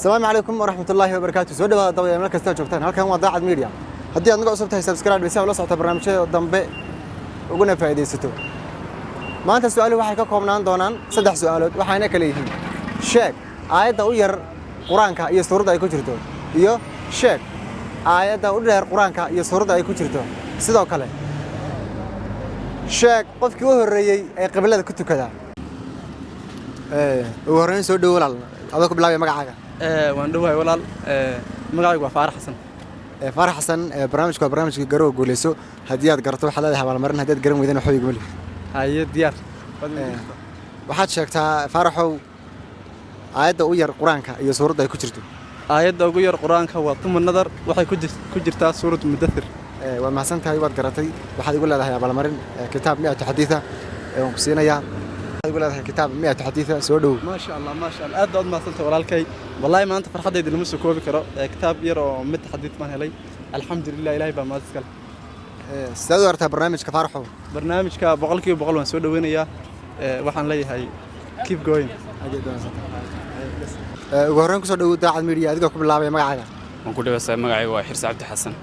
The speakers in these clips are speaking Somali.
السلام عليكم ورحمة الله وبركاته. سو dhawaada dabay meel kasta joogtaan halkan waa daacad media. Haddii aad naga cusub tahay subscribe si aad ula socoto barnaamijyada dambe uguna faa'iideysato. Maanta su'aalo waxay ka koobnaan doonaan 3 su'aalood waxaana kala yihiin sheeg aayadda u yar Quraanka iyo suurada ay ku jirto iyo sheeg aayadda u dheer Quraanka iyo suurada ay ku jirto. Sidoo kale sheeg qofkii u horeeyay ee qiblada ku tukada. ugu horreyn soo dhaw walaal adoo ku bilaabay magacaaga. waan dhawahay walaal magacaygu waa Faarax Xasan. Faarax Xasan barnaamijku waa barnaamijka Garow Guuleyso haddii aad garato waxaad leedahay abaalmarin haddii aad garan weydana waxba iguma leh. haye diyaar waxaad sheegtaa Faaraxow aayadda u yar Quraanka iyo suurada ay ku jirto. aayadda ugu yar Quraanka waa Tuma Nadar waxay ku jirtaa suurad Mudaththir. waa mahadsantahay waad garatay waxaad igu leedahay abaalmarin kitaab 100 xadiisa waan ku siinayaa igu leedahay kitaab 100 xadiisa soo dhaw. ما شاء الله aad baad mahadsantahay walaalkay wallahi maanta farxadayda lama soo koobi karo kitaab yar oo mid xadiis ma helay alxamdulillah ilaahay baa mahad iskale. sidoo warta barnaamijka Faaraxow barnaamijka 100% waan soo dhaweynayaa waxaan leeyahay keep going. ugu horreyn ku soo dhaw daacad media adigoo ku bilaabay magacaaga. waan ku dhawaasay magacaygu waa Xirsi Cabdi Xasan.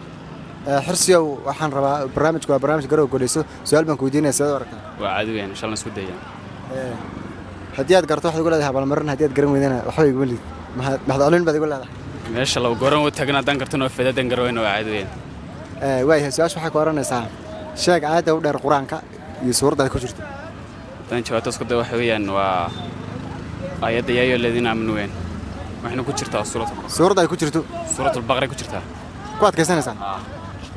xirsiyow waxaan rabaa barnaamijku waa barnaamij Garow Guuleyso su'aal baan ku weydiinaya sidoo warta. waa caadi weyn insha Allah isku dayaan. haddii aad garato waxaad igu leedahay abaalmarin haddii aad garan weydana waxba iguma leh. mahadcelin baad igu leedahay. meesha lagu goran u taagna dan kartana oo faa'iido garoyn waa caadi weyn. waayahay su'aasha waxay ku oranaysaa sheeg aayadda u dheer Quraanka iyo suurada ay ku jirto. tan jawaabta isku day waxa weeyaan waa aayadda yaa ayyuhal ladina aamanu weyn waxayna ku jirtaa suurada ay ku jirto suuratul baqara ku jirtaa. ku adkaysanaysaa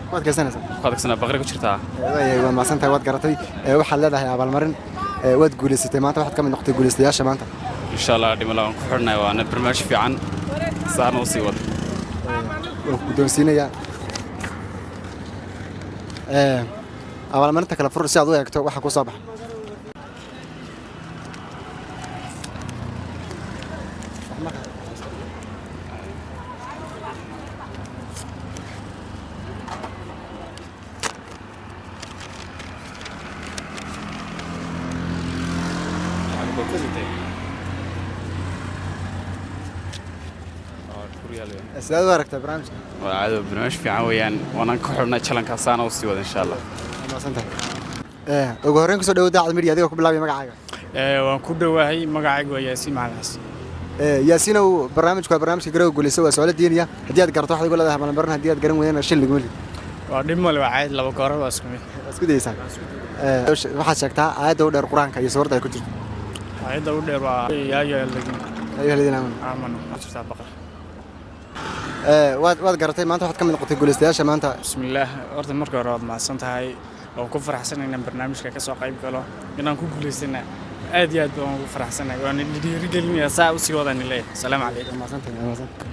ku adkaysanaysaa baqara ku jirtaa. waayahay waa mahadsantahay waad garatay waxaad leedahay abaalmarin waad guuleysatay maanta waxaad ka mid noqotay guuleystayaasha maanta. insha Allah dhimala waan ku xirnay waana barnaamij fiican saarno sii wad. waan ku doonsiinayaa abaalmarinta kala fur si aad u eegto waxa ku soo baxay. sidoo waragta barnaamijka waa caadi barnaamij fiican weeyaan waana ku xirnay challenge saana sii wad insha Allah. ugu horreyn ku soo dhaw daacad media adigoo ku bilaabay magacaaga. waan ku dhawahay magacaygu waa Yaasiin Maxamed Xasan. Yaasiinow barnaamijku waa barnaamijka Garow Guuleyso waa su'aalo diiniya haddii aad garato waxaad igu leedahay abaalmarin haddii aad garan weydana shil iguma leh. waa dhib male waa caadi laba goor waa isku mid. isku dayaysaa waxaad sheegtaa aayadda u dheer Quraanka iyo suurada ay ku jirto. aayadda u dheer waa yaa ayyuhal ladina aamanu jirtaa baqara. waad garatay maanta waxaad ka mid noqotay guuleystayaasha maanta. bismillaah horta marka hore waad mahadsantahay waan ku faraxsanahay inaan barnaamijka ka soo qayb galo inaan ku guuleystana aad iyo aad baan ugu faraxsanahay waan dhiirigelinayaa saa u sii wadaan ilaa. salaam calaykum. mahadsantahay.